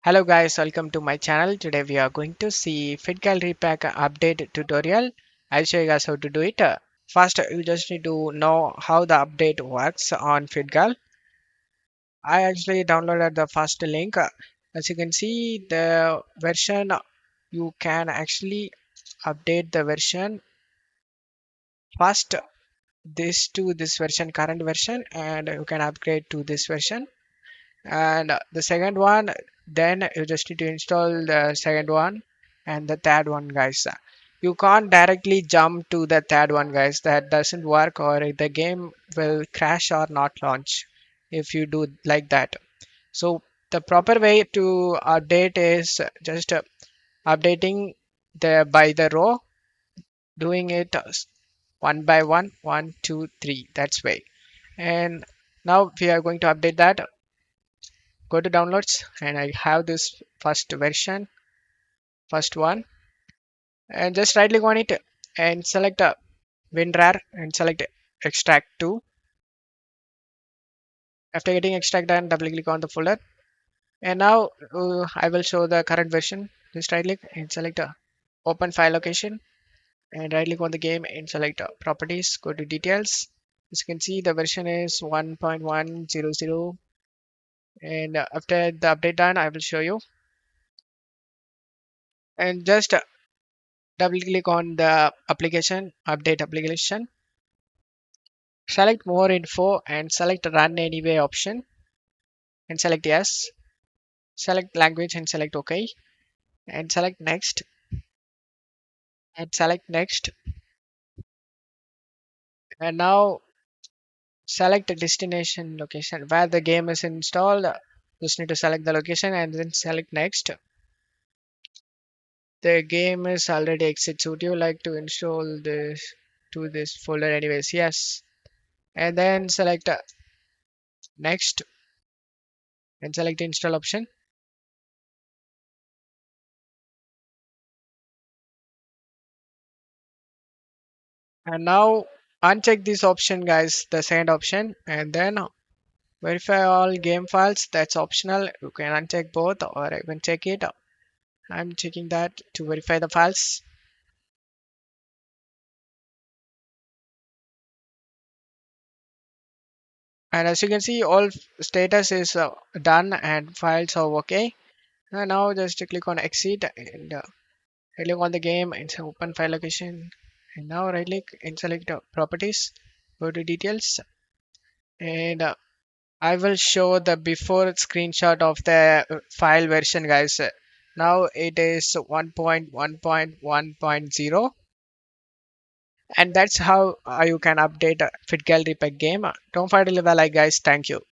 Hello guys, welcome to my channel. Today we are going to see FitGirl Repack update tutorial. I'll show you guys how to do it. First, you just need to know how the update works on FitGirl. I actually downloaded the first link. As you can see, the version you can actually update the version first this to this version, current version, and you can upgrade to this version. And the second one, then you just need to install the second one and the third one, guys. You can't directly jump to the third one, guys. That doesn't work, or the game will crash or not launch if you do like that. So the proper way to update is just updating the by the row, doing it one by one, one, two, three. That's way. And now we are going to update that. Go to downloads, and I have this first version, first one, and just right click on it and select WinRAR and select extract to. After getting extract done, double click on the folder, and now I will show the current version. Just right click and select open file location, and right click on the game and select properties. Go to details. As you can see, the version is 1.100, and after the update done, I will show you. And just double click on the application, update application, select more info and select run anyway option and select yes, select language and select OK, and select next and select next. And now select the destination location where the game is installed. Just need to select the location and then select next. The game is already exit. Would you like to install this to this folder anyways? Yes. And then select next and select install option. And now uncheck this option, guys, the second option, and then verify all game files. That's optional. You can uncheck both or even check it. I'm checking that to verify the files. And as you can see, all status is done and files are okay. And now just click on exit and right click on the game and say open file location. And now right click and select properties. Go to details, and I will show the before screenshot of the file version, guys. Now it is 1.1.1.0, and that's how you can update FitGirl Repack game. Don't forget to leave a like, guys. Thank you.